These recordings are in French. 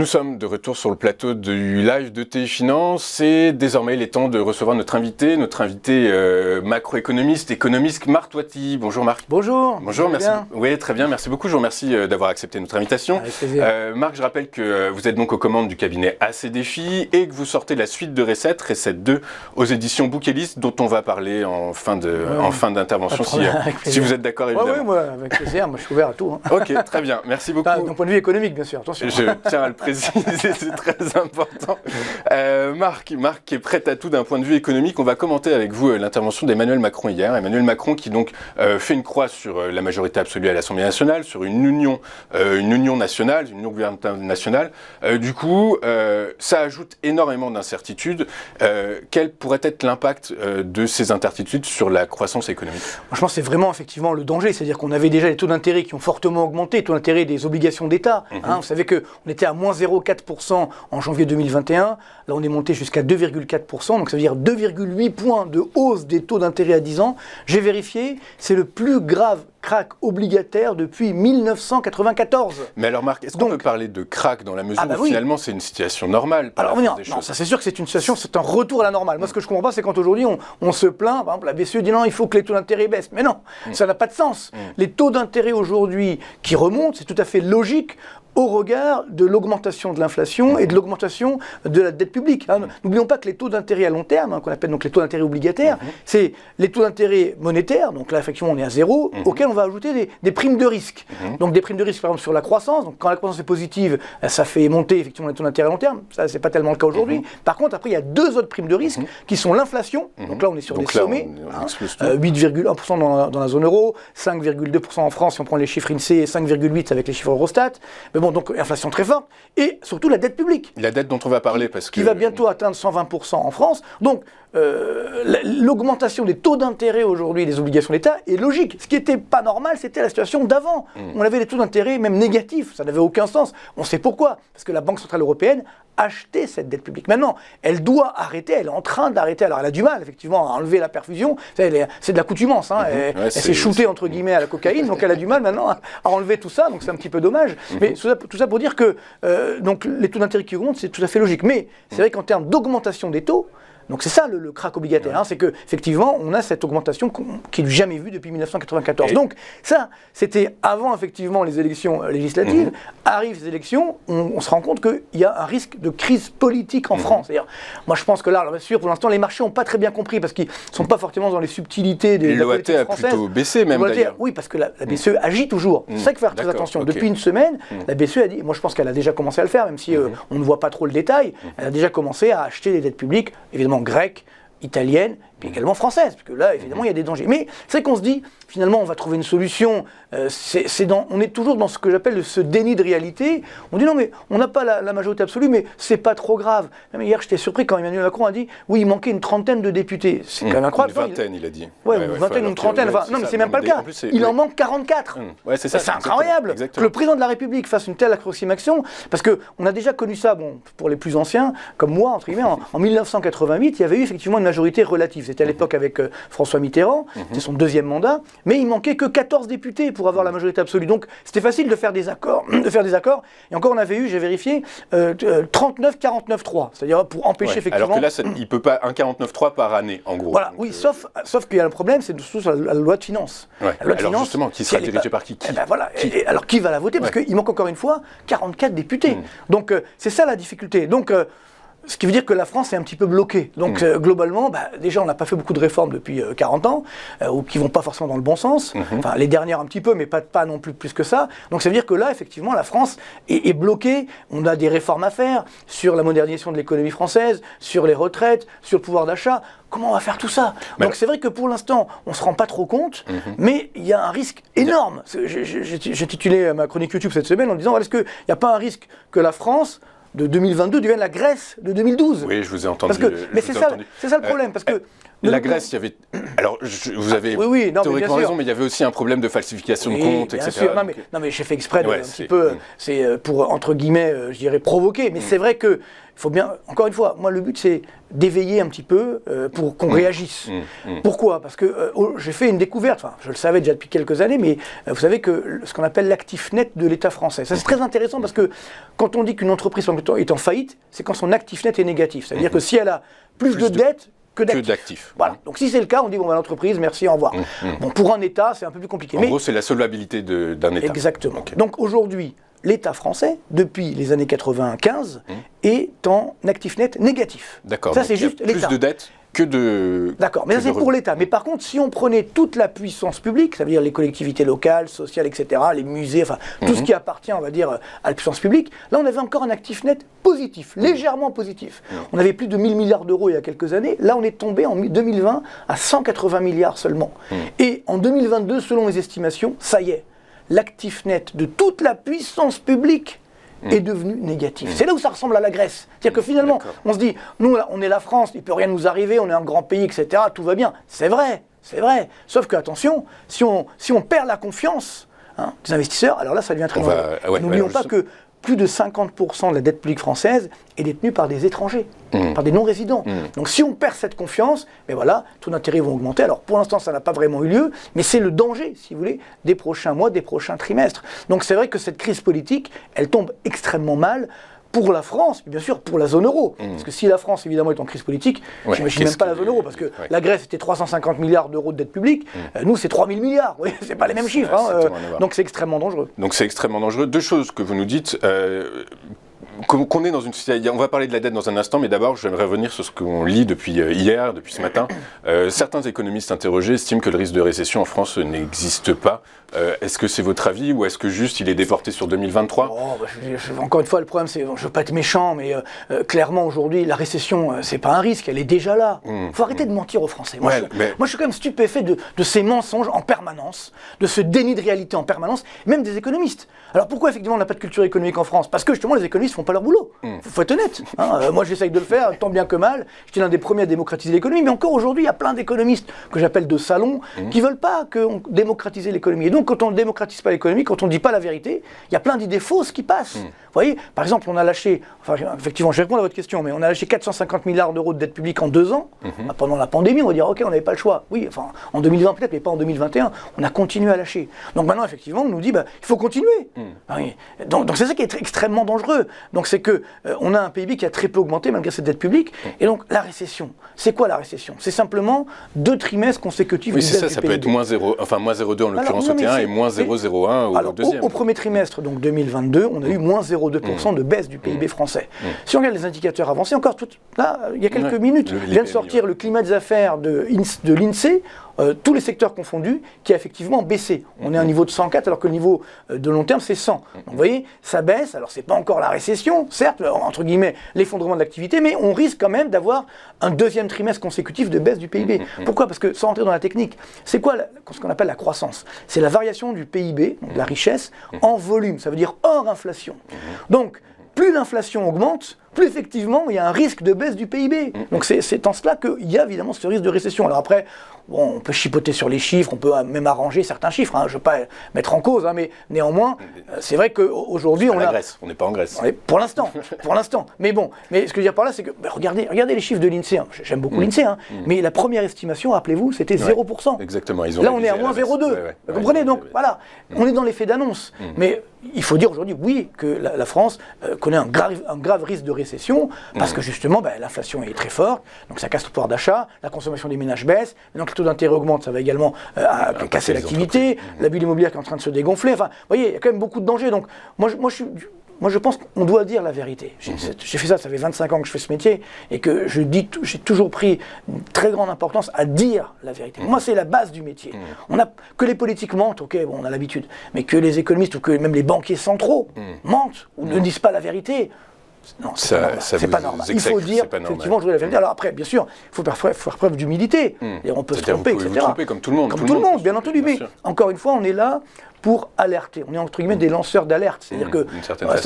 Nous sommes de retour sur le plateau du live de TI Finance. C'est désormais il est temps de recevoir notre invité macroéconomiste, économiste Marc Toiti. Bonjour Marc. Bonjour. Bonjour, merci. Bien. Oui, très bien, merci beaucoup. Je vous remercie d'avoir accepté notre invitation. Avec plaisir. Marc, je rappelle que vous êtes donc aux commandes du cabinet AC Défi et que vous sortez la suite de Recette 2, aux éditions Bookelist, dont on va parler en fin d'intervention, si vous êtes d'accord évidemment. Oui, moi, avec plaisir. Moi, je suis ouvert à tout. Ok, très bien, merci beaucoup. D'un point de vue économique, bien sûr. Attention. Je tiens à le préciser, c'est très important. Marc qui est prêt à tout d'un point de vue économique. On va commenter avec vous l'intervention d'Emmanuel Macron hier. Emmanuel Macron qui donc fait une croix sur la majorité absolue à l'Assemblée nationale, sur une union nationale, une union gouvernementale nationale. Du coup, ça ajoute énormément d'incertitudes. Quel pourrait être l'impact de ces incertitudes sur la croissance économique ? Je pense que c'est vraiment effectivement le danger. C'est-à-dire qu'on avait déjà les taux d'intérêt qui ont fortement augmenté, les taux d'intérêt des obligations d'État. Vous savez qu'on était à moins 0,4% en janvier 2021. Là, on est monté jusqu'à 2,4%. Donc, ça veut dire 2,8 points de hausse des taux d'intérêt à 10 ans. J'ai vérifié, c'est le plus grave crack obligataire depuis 1994. Mais alors Marc, est-ce qu'on peut parler de crack dans la mesure où finalement c'est une situation normale par non, ça c'est sûr que c'est une situation, c'est un retour à la normale. Moi ce que je comprends pas, c'est quand aujourd'hui on se plaint, par exemple la BCE dit non, il faut que les taux d'intérêt baissent. Mais non, ça n'a pas de sens. Les taux d'intérêt aujourd'hui qui remontent, c'est tout à fait logique au regard de l'augmentation de l'inflation et de l'augmentation de la dette publique. N'oublions pas que les taux d'intérêt à long terme, qu'on appelle donc les taux d'intérêt obligataires, c'est les taux d'intérêt monétaires, donc là effectivement on est à zéro, auxquels on va ajouter des primes de risque. Donc des primes de risque par exemple sur la croissance, donc quand la croissance est positive, ça fait monter effectivement les taux d'intérêt à long terme, ça c'est pas tellement le cas aujourd'hui. Par contre après il y a deux autres primes de risque qui sont l'inflation, donc là on est sur des sommets, 8,1% dans la zone euro, 5,2% en France si on prend les chiffres INSEE et 5,8% avec les chiffres Eurostat. Mais bon, donc inflation très forte, et surtout la dette publique. La dette dont on va parler, parce que... Qui va bientôt atteindre 120% en France. Donc, l'augmentation des taux d'intérêt aujourd'hui des obligations d'État est logique. Ce qui n'était pas normal, c'était la situation d'avant. On avait des taux d'intérêt même négatifs, ça n'avait aucun sens. On sait pourquoi. Parce que la Banque Centrale Européenne achetait cette dette publique. Maintenant, elle doit arrêter, elle est en train d'arrêter. Alors, elle a du mal, effectivement, à enlever la perfusion. C'est de l'accoutumance. Elle s'est shootée, entre guillemets, à la cocaïne, donc elle a du mal maintenant à enlever tout ça, donc c'est un petit peu dommage. Mais tout ça pour dire que donc, les taux d'intérêt qui augmentent, c'est tout à fait logique. Mais c'est vrai qu'en termes d'augmentation des taux, donc c'est ça le crack obligataire, c'est qu'effectivement on a cette augmentation qui n'est jamais vue depuis 1994. Donc ça, c'était avant effectivement les élections législatives. Arrivent ces élections, on se rend compte qu'il y a un risque de crise politique en France. C'est-à-dire, moi je pense que là, bien sûr, pour l'instant, les marchés n'ont pas très bien compris parce qu'ils ne sont pas fortement dans les subtilités de la politique française. A plutôt baissé même d'ailleurs. Oui, parce que la BCE agit toujours. C'est ça qu'il faut faire très attention. Depuis une semaine, la BCE a dit, moi je pense qu'elle a déjà commencé à le faire, même si on ne voit pas trop le détail, elle a déjà commencé à acheter des dettes publiques, évidemment grecques, italiennes, puis également françaises, parce que là, évidemment, il y a des dangers. Mais c'est qu'on se dit, finalement, on va trouver une solution. On est toujours dans ce que j'appelle ce déni de réalité. On dit non, mais on n'a pas la majorité absolue, mais c'est pas trop grave. Même hier, j'étais surpris quand Emmanuel Macron a dit, oui, il manquait une trentaine de députés. C'est quand même incroyable. Une vingtaine, il a dit. Oui, une vingtaine, une trentaine. Enfin, non, mais c'est même pas le cas. Il en manque 44. C'est ça. C'est incroyable que le président de la République fasse une telle approximation, parce qu'on a déjà connu ça, bon, pour les plus anciens, comme moi, entre guillemets, en 1988, il y avait eu effectivement une majorité relative. C'était à l'époque avec François Mitterrand, c'était son deuxième mandat, mais il manquait que 14 députés pour avoir la majorité absolue. Donc c'était facile de faire des accords. Et encore, on avait eu, j'ai vérifié, 39-49-3, c'est-à-dire pour empêcher effectivement... Alors que là, il ne peut pas un 49-3 par année, en gros. Voilà, donc, oui, sauf qu'il y a un problème, c'est surtout sur la loi de finances. La loi de finances, justement, qui sera dirigée par qui alors qui va la voter? Parce qu'il manque encore une fois 44 députés. Donc c'est ça la difficulté. Donc... ce qui veut dire que la France est un petit peu bloquée. Donc globalement, déjà on n'a pas fait beaucoup de réformes depuis 40 ans, ou qui ne vont pas forcément dans le bon sens. Enfin les dernières un petit peu, mais pas non plus que ça. Donc ça veut dire que là, effectivement, la France est bloquée. On a des réformes à faire sur la modernisation de l'économie française, sur les retraites, sur le pouvoir d'achat. Comment on va faire tout ça? Donc c'est vrai que pour l'instant, on ne se rend pas trop compte, mais il y a un risque énorme. J'ai titulé ma chronique YouTube cette semaine en disant, est-ce qu'il n'y a pas un risque que la France de 2022 devienne la Grèce de 2012. Oui, je vous ai entendu. Mais c'est ça le problème, parce que... La Grèce, il y avait... Alors, vous avez théoriquement raison, mais il y avait aussi un problème de falsification de comptes, etc. Sûr. Non, mais j'ai fait exprès un petit peu... C'est pour, entre guillemets, je dirais, provoquer. Mais c'est vrai que, faut bien, encore une fois, moi le but c'est d'éveiller un petit peu pour qu'on réagisse. Pourquoi ? Parce que j'ai fait une découverte, enfin je le savais déjà depuis quelques années, mais vous savez que ce qu'on appelle l'actif net de l'État français, ça c'est très intéressant parce que quand on dit qu'une entreprise est en faillite, c'est quand son actif net est négatif. Ça veut dire que si elle a plus de dettes que d'actifs. Voilà. Donc si c'est le cas, on dit bon, l'entreprise, merci, au revoir. Bon, pour un État, c'est un peu plus compliqué. En gros, c'est la solvabilité d'un État. Exactement. Okay. Donc aujourd'hui, l'État français, depuis les années 95, est en actif net négatif. D'accord. Ça, c'est juste l'État. Plus de dettes que de... D'accord, mais ça c'est pour l'État. Mais par contre, si on prenait toute la puissance publique, ça veut dire les collectivités locales, sociales, etc., les musées, enfin tout ce qui appartient, on va dire, à la puissance publique, là on avait encore un actif net positif, légèrement positif. On avait plus de 1000 milliards d'euros il y a quelques années, là on est tombé en 2020 à 180 milliards seulement. Et en 2022, selon les estimations, ça y est, l'actif net de toute la puissance publique est devenu négatif. C'est là où ça ressemble à la Grèce. C'est-à-dire que finalement, on se dit, nous, on est la France, il ne peut rien nous arriver, on est un grand pays, etc., tout va bien. C'est vrai. Sauf que, attention, si on perd la confiance des investisseurs, alors là, ça devient très mauvais. N'oublions pas que plus de 50% de la dette publique française est détenue par des étrangers, par des non-résidents. Donc si on perd cette confiance, ben voilà, taux d'intérêt vont augmenter. Alors pour l'instant, ça n'a pas vraiment eu lieu, mais c'est le danger, si vous voulez, des prochains mois, des prochains trimestres. Donc c'est vrai que cette crise politique, elle tombe extrêmement mal pour la France, mais bien sûr pour la zone euro. Parce que si la France, évidemment, est en crise politique, je n'imagine même pas la zone euro, parce que la Grèce, c'était 350 milliards d'euros de dette publique, nous, c'est 3000 milliards. Oui, c'est pas les mêmes chiffres. Donc c'est extrêmement dangereux. Donc c'est extrêmement dangereux. Deux choses que vous nous dites. Qu'on est dans une situation, on va parler de la dette dans un instant, mais d'abord j'aimerais revenir sur ce qu'on lit depuis hier, depuis ce matin. Certains économistes interrogés estiment que le risque de récession en France n'existe pas. Est-ce que c'est votre avis ou est-ce que juste il est déporté sur 2023 ? Encore une fois, le problème c'est, je ne veux pas être méchant, mais clairement aujourd'hui la récession c'est pas un risque, elle est déjà là. Il faut arrêter de mentir aux Français. Moi je suis quand même stupéfait de ces mensonges en permanence, de ce déni de réalité en permanence, même des économistes. Alors pourquoi effectivement on n'a pas de culture économique en France ? Parce que justement les économistes font pas leur boulot. Faut être honnête. Moi j'essaye de le faire, tant bien que mal. J'étais l'un des premiers à démocratiser l'économie, mais encore aujourd'hui il y a plein d'économistes que j'appelle de salon qui veulent pas qu'on démocratise l'économie. Et donc quand on ne démocratise pas l'économie, quand on ne dit pas la vérité, il y a plein d'idées fausses qui passent. Vous voyez, par exemple, on a lâché, enfin effectivement, je vais répondre à votre question, mais on a lâché 450 milliards d'euros de dette publique en 2 ans. Pendant la pandémie, on va dire, ok, on n'avait pas le choix. Oui, enfin, en 2020 peut-être, mais pas en 2021. On a continué à lâcher. Donc maintenant, effectivement, on nous dit, il faut continuer. Donc c'est ça qui est extrêmement dangereux. Donc c'est que on a un PIB qui a très peu augmenté malgré cette dette publique. Et donc la récession, c'est quoi la récession ? C'est simplement 2 trimestres consécutifs. Oui, c'est ça, ça peut être moins 0,2 en l'occurrence au T1 et moins 0,01 au deuxième. Au premier trimestre, donc 2022, on a eu moins 0,2% de baisse du PIB français. Si on regarde les indicateurs avancés, encore là, il y a quelques minutes, vient de sortir le climat des affaires de l'INSEE, tous les secteurs confondus, qui a effectivement baissé. On est à un niveau de 104, alors que le niveau de long terme, c'est 100. Donc vous voyez, ça baisse. Alors c'est pas encore la récession, certes, entre guillemets, l'effondrement de l'activité, mais on risque quand même d'avoir un deuxième trimestre consécutif de baisse du PIB. Pourquoi ? Parce que, sans entrer dans la technique, c'est quoi ce qu'on appelle la croissance ? C'est la variation du PIB, donc de la richesse, en volume. Ça veut dire hors inflation. Donc, plus l'inflation augmente, plus effectivement il y a un risque de baisse du PIB. Donc c'est en cela qu'il y a évidemment ce risque de récession. Alors après, bon, on peut chipoter sur les chiffres, on peut même arranger certains chiffres, je ne veux pas mettre en cause, mais néanmoins, c'est vrai qu'aujourd'hui on a... Grèce, on n'est pas en Grèce. Pour l'instant. Mais bon, mais ce que je veux dire par là, c'est que, regardez les chiffres de l'INSEE, j'aime beaucoup l'INSEE, mais la première estimation, rappelez-vous, c'était 0%. Exactement. Là on est à moins 0,2. Vous comprenez ? Donc voilà, on est dans l'effet d'annonce. Mais il faut dire aujourd'hui, oui, que la France connaît un grave risque de récession, parce que justement, l'inflation est très forte, donc ça casse le pouvoir d'achat, la consommation des ménages baisse, donc le taux d'intérêt augmente, ça va également casser l'activité, la bulle immobilière qui est en train de se dégonfler, enfin, vous voyez, il y a quand même beaucoup de dangers, donc moi je pense qu'on doit dire la vérité. J'ai fait ça fait 25 ans que je fais ce métier, et que j'ai toujours pris une très grande importance à dire la vérité. Pour moi, c'est la base du métier. Que les politiques mentent, ok, bon, on a l'habitude, mais que les économistes ou que même les banquiers centreurs mentent ou ne disent pas la vérité, non, c'est pas normal. Il faut dire, effectivement, je veux la vérité. Alors après, bien sûr, il faut faire preuve d'humilité. Et on peut se tromper, etc. Vous tromper comme tout le monde. Comme tout le monde, bien entendu. Mais encore une fois, on est là pour alerter. On est entre guillemets des lanceurs d'alerte. C'est-à-dire que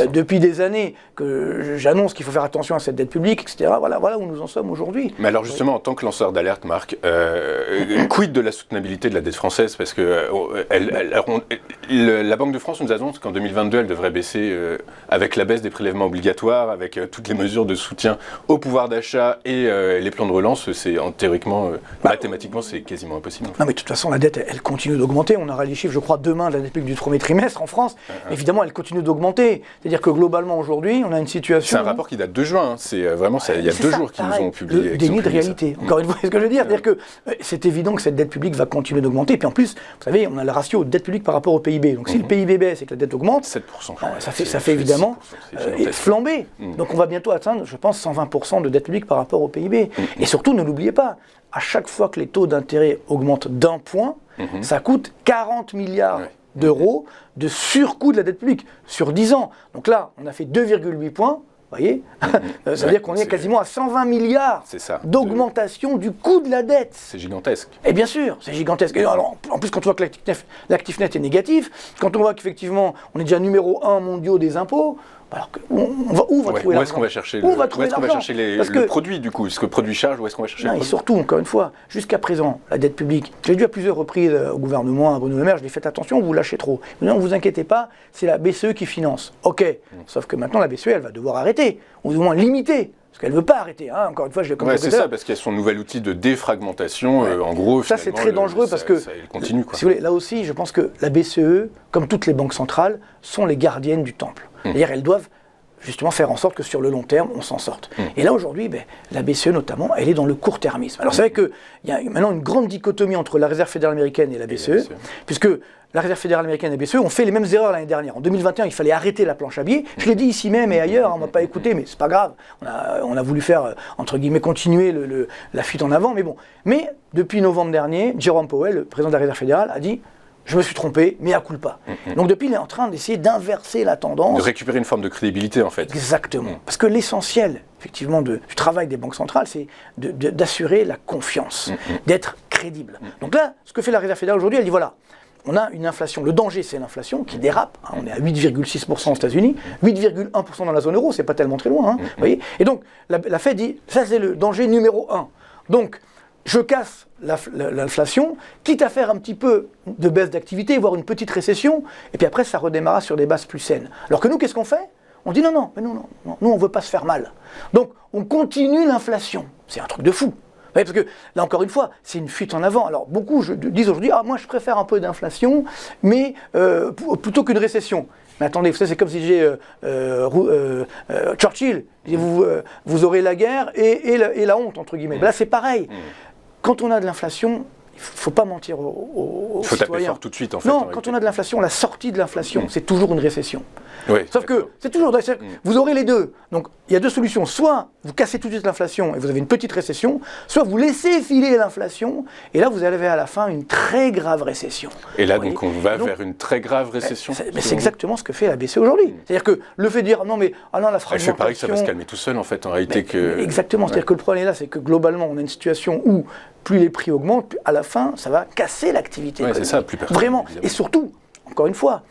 depuis des années que j'annonce qu'il faut faire attention à cette dette publique, etc. Voilà où nous en sommes aujourd'hui. Mais alors justement, en tant que lanceur d'alerte, Marc, quid de la soutenabilité de la dette française? Parce que la Banque de France nous annonce qu'en 2022, elle devrait baisser avec la baisse des prélèvements obligatoires, avec toutes les mesures de soutien au pouvoir d'achat et les plans de relance. C'est théoriquement, mathématiquement, c'est quasiment impossible. Non, mais de toute façon, la dette, elle continue d'augmenter. On aura les chiffres, je crois, demain de la dette publique du premier trimestre en France. Évidemment, elle continue d'augmenter. C'est-à-dire que globalement, aujourd'hui, on a une situation... C'est un rapport qui date de juin. Hein. C'est vraiment, il y a 2 jours qu'ils nous ont publié. Le déni de réalité. Encore une fois, c'est ce que je veux dire. C'est-à-dire que c'est évident que cette dette publique va continuer d'augmenter. Puis en plus, vous savez, on a le ratio de dette publique par rapport au PIB. Donc si le PIB baisse et que la dette augmente, 7%, ça fait évidemment flamber. Donc on va bientôt atteindre, je pense, 120% de dette publique par rapport au PIB. Et surtout, ne l'oubliez pas, à chaque fois que les taux d'intérêt augmentent d'1 point, ça coûte 40 milliards d'euros de surcoût de la dette publique sur 10 ans. Donc là, on a fait 2,8 points. Vous voyez, ça veut dire qu'on est quasiment à 120 milliards d'augmentation du coût de la dette. C'est gigantesque. Et bien sûr, c'est gigantesque. Et alors, en plus, quand on voit que l'actif net est négatif, quand on voit qu'effectivement, on est déjà numéro 1 mondial des impôts, alors où va trouver l'argent? Où est-ce qu'on va chercher le produit, du coup? Est-ce que le produit charge? Où est-ce qu'on va chercher le produit? Et surtout, encore une fois, jusqu'à présent, la dette publique, j'ai dit à plusieurs reprises au gouvernement, à Bruno Le Maire, je lui ai fait attention, vous lâchez trop. Non, vous inquiétez pas, c'est la BCE qui finance. Ok, sauf que maintenant, la BCE, elle va devoir arrêter, ou au moins limiter. Parce qu'elle ne veut pas arrêter, hein. Encore une fois, je l'ai commenté. C'est ça, parce qu'il y a son nouvel outil de défragmentation, en gros. Ça, c'est très dangereux parce que, continue, quoi. Si vous voulez, là aussi, je pense que la BCE, comme toutes les banques centrales, sont les gardiennes du temple. C'est-à-dire, elles doivent justement faire en sorte que sur le long terme, on s'en sorte. Et là, aujourd'hui, la BCE notamment, elle est dans le court-termisme. Alors, c'est vrai qu'il y a maintenant une grande dichotomie entre la Réserve fédérale américaine et la BCE, puisque la Réserve fédérale américaine et la BCE ont fait les mêmes erreurs l'année dernière. En 2021, il fallait arrêter la planche à billets. Je l'ai dit ici même et ailleurs, on ne m'a pas écouté, mais c'est pas grave. On a voulu faire, entre guillemets, continuer la fuite en avant, mais bon. Mais depuis novembre dernier, Jerome Powell, le président de la Réserve fédérale, a dit: je me suis trompé, mais à culpa. Donc depuis, il est en train d'essayer d'inverser la tendance. De récupérer une forme de crédibilité, en fait. Exactement. Parce que l'essentiel, effectivement, du travail des banques centrales, c'est d'assurer la confiance, d'être crédible. Donc là, ce que fait la Réserve fédérale aujourd'hui, elle dit voilà, on a une inflation. Le danger, c'est l'inflation qui dérape. Hein, on est à 8,6% aux États-Unis, 8,1% dans la zone euro, c'est pas tellement très loin. Hein, vous voyez. Et donc, la Fed dit ça, c'est le danger numéro 1. Donc, je casse l'inflation, quitte à faire un petit peu de baisse d'activité, voire une petite récession, et puis après ça redémarrera sur des bases plus saines. Alors que nous, qu'est-ce qu'on fait? On dit non, nous on ne veut pas se faire mal. Donc on continue l'inflation. C'est un truc de fou. Parce que là encore une fois, c'est une fuite en avant. Alors beaucoup disent aujourd'hui, moi je préfère un peu d'inflation, mais plutôt qu'une récession. Mais attendez, vous savez, c'est comme si j'ai Churchill, vous aurez la guerre et la honte, entre guillemets. Là c'est pareil. Quand on a de l'inflation, il ne faut pas mentir aux citoyens. Il faut taper fort tout de suite, en fait. Non, quand on a de l'inflation, la sortie de l'inflation, c'est toujours une récession. Oui, sauf que c'est toujours... Vous aurez les deux. Donc, il y a deux solutions. Soit vous cassez tout de suite l'inflation et vous avez une petite récession, soit vous laissez filer l'inflation et là, vous allez à la fin une très grave récession. Et là, donc, on va vers une très grave récession. Mais c'est exactement ce que fait la BCE aujourd'hui. C'est-à-dire que le fait de dire, la fragmentation... Elle fait pareil que ça va se calmer tout seul, en fait, en réalité. Exactement. C'est-à-dire que le problème là, c'est que globalement, on a une situation où plus les prix augmentent, plus à la fin, ça va casser l'activité. C'est ça, plus personne. Vraiment. Évidemment. Et surtout, encore une fois,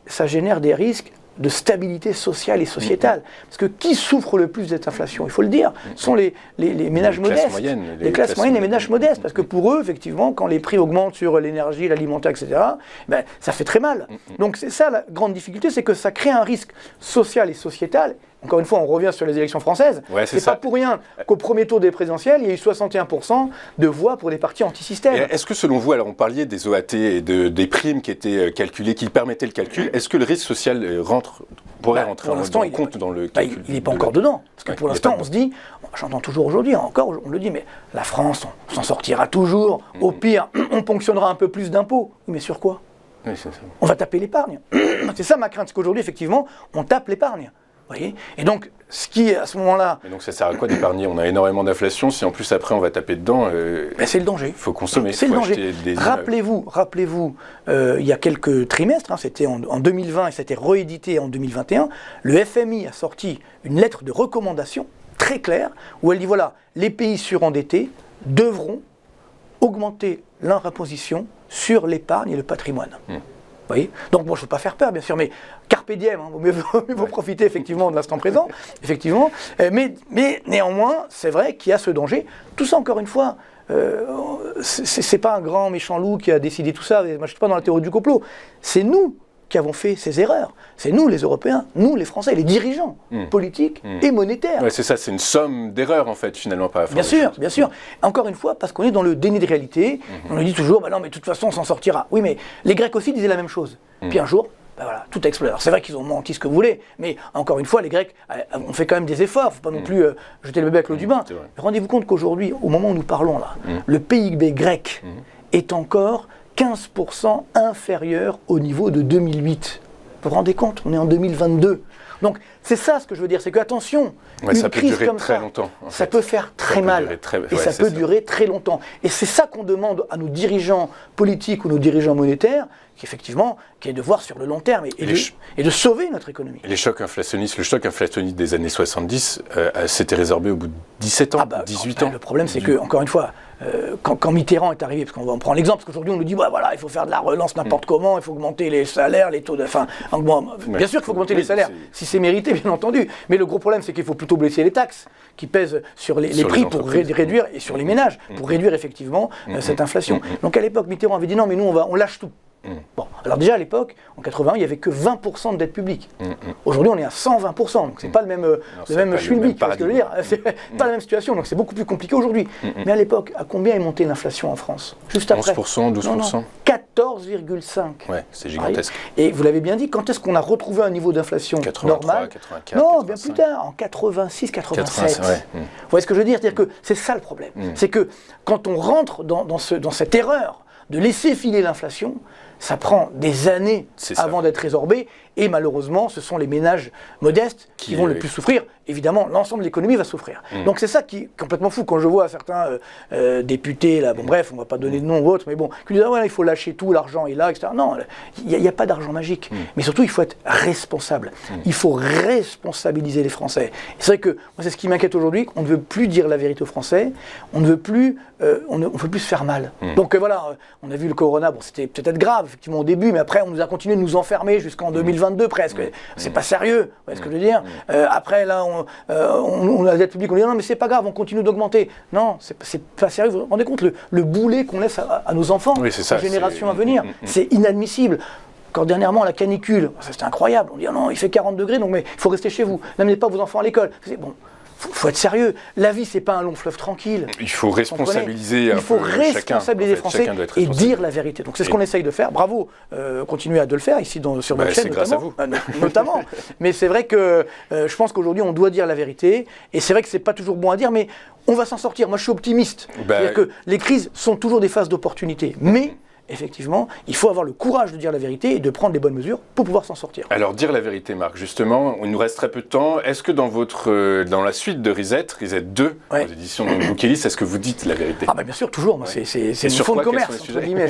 ça génère des risques de stabilité sociale et sociétale. Parce que qui souffre le plus de cette inflation, il faut le dire, sont les ménages modestes. Les classes moyennes, les ménages modestes. Parce que pour eux, effectivement, quand les prix augmentent sur l'énergie, l'alimentaire, etc., ça fait très mal. Donc c'est ça la grande difficulté, c'est que ça crée un risque social et sociétal. Encore une fois, on revient sur les élections françaises. C'est pas pour rien qu'au premier tour des présidentielles, il y a eu 61% de voix pour des partis anti-système. Est-ce que selon vous, alors on parlait des OAT et des primes qui étaient calculées, qui permettaient le calcul, est-ce que le risque social pourrait rentrer en compte dans le calcul? Il n'est pas encore dedans. Parce que pour l'instant, on se dit, j'entends toujours aujourd'hui, encore on le dit, mais la France, on s'en sortira toujours. Au pire, on ponctionnera un peu plus d'impôts. Mais sur quoi? On va taper l'épargne. C'est ça ma crainte, c'est qu'aujourd'hui, effectivement, on tape l'épargne. Voyez. Et donc, ce qui à ce moment-là... Mais donc ça sert à quoi d'épargner? On a énormément d'inflation, si en plus après on va taper dedans... c'est le danger. Il faut consommer, c'est le danger. Rappelez-vous, il y a quelques trimestres, c'était en 2020 et c'était réédité en 2021, le FMI a sorti une lettre de recommandation très claire où elle dit voilà, les pays surendettés devront augmenter leur imposition sur l'épargne et le patrimoine. voyez. Donc bon, je ne veux pas faire peur, bien sûr, mais carpe diem, hein, vaut profiter effectivement de l'instant présent, effectivement. Mais néanmoins, c'est vrai qu'il y a ce danger. Tout ça, encore une fois, c'est pas un grand méchant loup qui a décidé tout ça. Moi, je ne suis pas dans la théorie du complot. C'est nous qui avons fait ces erreurs. C'est nous, les Européens, nous, les Français, les dirigeants politiques et monétaires. Ouais, c'est ça, c'est une somme d'erreurs, en fait, finalement, pas à faire. Bien sûr, bien sûr. Encore une fois, parce qu'on est dans le déni de réalité. On nous dit toujours, bah non, mais de toute façon, on s'en sortira. Oui, mais les Grecs aussi disaient la même chose. Puis un jour, ben voilà, tout a explosé. Alors c'est vrai qu'ils ont menti ce que vous voulez, mais encore une fois, les Grecs ont fait quand même des efforts. Il ne faut pas non plus jeter le bébé avec l'eau du bain. Rendez-vous compte qu'aujourd'hui, au moment où nous parlons là, le PIB grec est encore 15% inférieur au niveau de 2008. Vous vous rendez compte? On est en 2022. Donc c'est ça ce que je veux dire, c'est que attention, une crise comme ça, longtemps, ça peut faire très mal, et ça peut durer très longtemps. Et c'est ça qu'on demande à nos dirigeants politiques ou nos dirigeants monétaires, qui est de voir sur le long terme et de sauver notre économie. Les chocs inflationnistes, le choc inflationniste des années 70 s'était résorbé au bout de 17 ans, 18 ans. Le problème, c'est que, encore une fois, quand Mitterrand est arrivé, parce qu'on prend l'exemple, parce qu'aujourd'hui on nous dit, voilà, il faut faire de la relance n'importe comment, il faut augmenter les salaires, les taux de... Enfin, bien sûr qu'il faut augmenter les salaires, si c'est mérité, bien entendu. Mais le gros problème, c'est qu'il faut plutôt baisser les taxes qui pèsent sur les prix pour réduire, et sur les ménages, pour réduire effectivement cette inflation. Donc à l'époque, Mitterrand avait dit, non, mais nous, on lâche tout. Bon, alors déjà à l'époque, en 81, il n'y avait que 20% de dette publique. Aujourd'hui, on est à 120%, donc c'est pas le même schmilblick, tu vois ce que je veux dire. C'est pas la même situation, donc c'est beaucoup plus compliqué aujourd'hui. Mais à l'époque, à combien est montée l'inflation en France? Juste après 11%, 12%. 14,5. Ouais, c'est gigantesque. Et vous l'avez bien dit, quand est-ce qu'on a retrouvé un niveau d'inflation normal? 84, non, 85. bien plus tard, en 86, 87. Ouais. Vous voyez ce que je veux dire? C'est-à-dire que c'est ça le problème. C'est que quand on rentre dans cette erreur de laisser filer l'inflation, ça prend des années avant d'être résorbé, et malheureusement, ce sont les ménages modestes qui vont le plus souffrir. Évidemment, l'ensemble de l'économie va souffrir. Donc c'est ça qui est complètement fou. Quand je vois certains députés, là, bon bref, on ne va pas donner de nom ou autre, mais bon, qui disent, il faut lâcher tout, l'argent est là, etc. Non, il n'y a pas d'argent magique. Mais surtout, il faut être responsable. Il faut responsabiliser les Français. Et c'est vrai que moi, c'est ce qui m'inquiète aujourd'hui, on ne veut plus dire la vérité aux Français, on ne veut plus, on veut plus se faire mal. Donc voilà, on a vu le corona, bon, c'était peut-être grave, effectivement, au début, mais après, on nous a continué de nous enfermer jusqu'en 2022 presque. C'est pas sérieux, vous voyez ce que je veux dire? Après, là, on a la dette publique, on dit non, mais c'est pas grave, on continue d'augmenter. Non, c'est pas sérieux. Vous vous rendez compte le boulet qu'on laisse à nos enfants, aux générations à venir? C'est inadmissible. Encore dernièrement, la canicule, ça c'était incroyable. On dit non, il fait 40 degrés, donc mais il faut rester chez vous. N'amenez pas vos enfants à l'école. Bon. Faut être sérieux. La vie, c'est pas un long fleuve tranquille. Il faut responsabiliser. Il faut responsabiliser les Français et dire la vérité. Donc c'est ce qu'on essaye de faire. Bravo, continuez à de le faire ici sur notre chaîne, grâce à vous. Notamment. Mais c'est vrai que je pense qu'aujourd'hui, on doit dire la vérité. Et c'est vrai que c'est pas toujours bon à dire, mais on va s'en sortir. Moi, je suis optimiste. C'est-à-dire que les crises sont toujours des phases d'opportunité. Mais effectivement, il faut avoir le courage de dire la vérité et de prendre les bonnes mesures pour pouvoir s'en sortir. Alors, dire la vérité, Marc, justement, il nous reste très peu de temps. Est-ce que dans la suite de Reset 2, aux éditions de Bookelis, est-ce que vous dites la vérité? Bien sûr, toujours. Moi, c'est mon fonds de commerce, entre guillemets.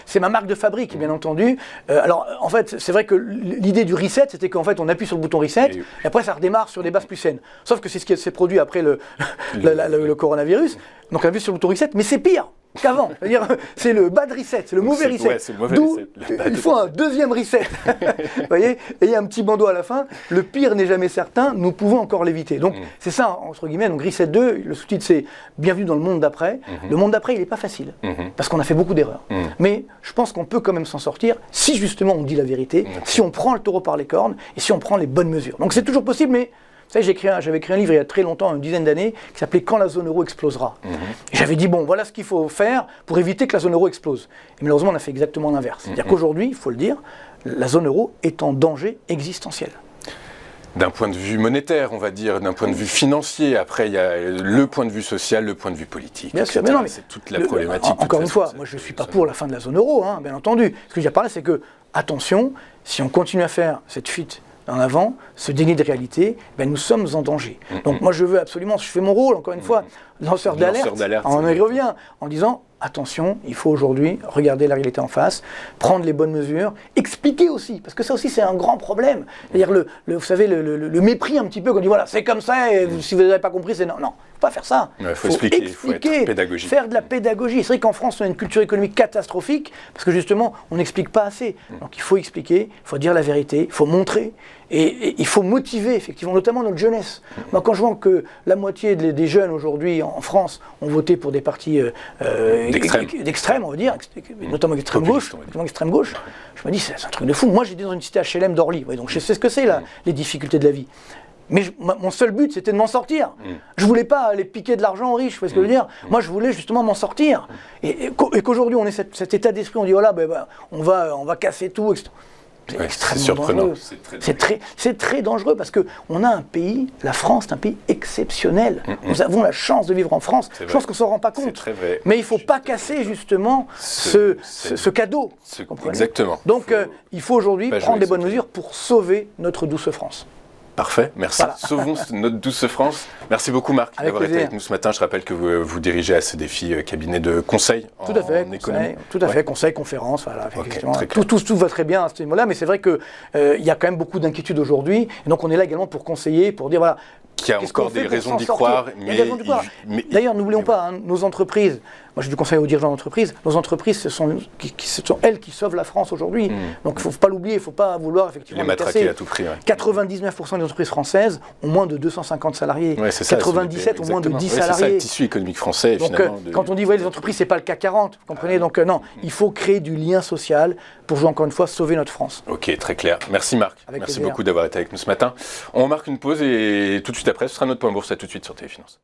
C'est ma marque de fabrique, bien entendu. Alors, en fait, c'est vrai que l'idée du Reset, c'était qu'en fait, on appuie sur le bouton Reset, et après, ça redémarre sur des bases plus saines. Sauf que c'est ce qui s'est produit après le coronavirus. Donc, on appuie sur le bouton Reset, mais c'est pire qu'avant. C'est-à-dire, c'est le bad reset, c'est le mauvais reset. Ouais, c'est le mauvais reset. Il faut un deuxième reset. Vous voyez? Et il y a un petit bandeau à la fin. Le pire n'est jamais certain, nous pouvons encore l'éviter. Donc, c'est ça, entre guillemets. Donc, Reset 2, le sous-titre, c'est Bienvenue dans le monde d'après. Le monde d'après, il n'est pas facile, parce qu'on a fait beaucoup d'erreurs. Mais je pense qu'on peut quand même s'en sortir si, justement, on dit la vérité, si on prend le taureau par les cornes et si on prend les bonnes mesures. Donc, c'est toujours possible, mais vous savez, j'avais écrit un livre il y a très longtemps, une dizaine d'années, qui s'appelait « Quand la zone euro explosera ». Et j'avais dit, bon, voilà ce qu'il faut faire pour éviter que la zone euro explose. Et malheureusement, on a fait exactement l'inverse. C'est-à-dire qu'aujourd'hui, il faut le dire, la zone euro est en danger existentiel. D'un point de vue monétaire, on va dire, d'un point de vue financier. Après, il y a le point de vue social, le point de vue politique. Bien sûr, mais non, mais c'est toute la problématique. Encore une fois, moi, je ne suis pas pour la fin de la zone euro, bien entendu. Ce que j'ai parlé, c'est que, attention, si on continue à faire cette fuite en avant, ce déni de réalité, nous sommes en danger. Donc moi je veux absolument, je fais mon rôle, encore une fois, lanceur d'alerte, on y revient, en disant attention, il faut aujourd'hui regarder la réalité en face, prendre les bonnes mesures, expliquer aussi, parce que ça aussi c'est un grand problème. C'est-à-dire vous savez, le mépris un petit peu, qu'on dit voilà, c'est comme ça, et si vous n'avez pas compris, c'est non. Non, il ne faut pas faire ça. Il faut expliquer, il faut être pédagogique. Faire de la pédagogie. C'est vrai qu'en France, on a une culture économique catastrophique, parce que justement, on n'explique pas assez. Donc il faut expliquer, il faut dire la vérité, il faut montrer, et il faut motiver, effectivement, notamment notre jeunesse. Moi, quand je vois que la moitié des jeunes aujourd'hui en France ont voté pour des partis d'extrême, on va dire, notamment extrême gauche, je me dis, c'est un truc de fou. Moi, j'étais dans une cité HLM d'Orly, donc je sais ce que c'est, là, les difficultés de la vie. Mais mon seul but, c'était de m'en sortir. Je voulais pas aller piquer de l'argent aux riches, vous voyez ce que je veux dire. Moi, je voulais justement m'en sortir. Et qu'aujourd'hui, on ait cet état d'esprit, on dit, voilà, on va casser tout, etc. C'est extrêmement dangereux. C'est très dangereux parce qu'on a un pays, la France, c'est un pays exceptionnel. Nous avons la chance de vivre en France. Je pense qu'on ne s'en rend pas compte. Très vrai. Mais il ne faut pas casser justement ce cadeau. Exactement. Donc il faut aujourd'hui prendre des bonnes mesures pour sauver notre douce France. Parfait, merci. Voilà. Sauvons notre douce France. Merci beaucoup Marc d'avoir été avec nous ce matin. Je rappelle que vous dirigez à ces défis cabinet de conseil en économie. Tout à fait, conseil, conférence, voilà. Okay, tout va très bien à ce niveau-là, mais c'est vrai qu'il y a quand même beaucoup d'inquiétudes aujourd'hui. Et donc on est là également pour conseiller, pour dire voilà. Qu'il y a encore des raisons d'y croire. D'ailleurs, n'oublions pas, nos entreprises, moi j'ai du conseil aux dirigeants d'entreprise, nos entreprises, ce sont elles qui sauvent la France aujourd'hui. Donc il ne faut pas l'oublier, il ne faut pas vouloir effectivement les matraquer à tout prix. 99% des entreprises françaises ont moins de 250 salariés. Ouais, ça, 97 ont moins de 10 salariés. C'est ça le tissu économique français. Donc quand on dit les entreprises, ce n'est pas le CAC 40, vous comprenez. Donc non, il faut créer du lien social pour, encore une fois, sauver notre France. Ok, très clair. Merci Marc. Merci beaucoup d'avoir été avec nous ce matin. On marque une pause et tout de suite après, ce sera notre point bourse. À tout de suite sur Téléfinance.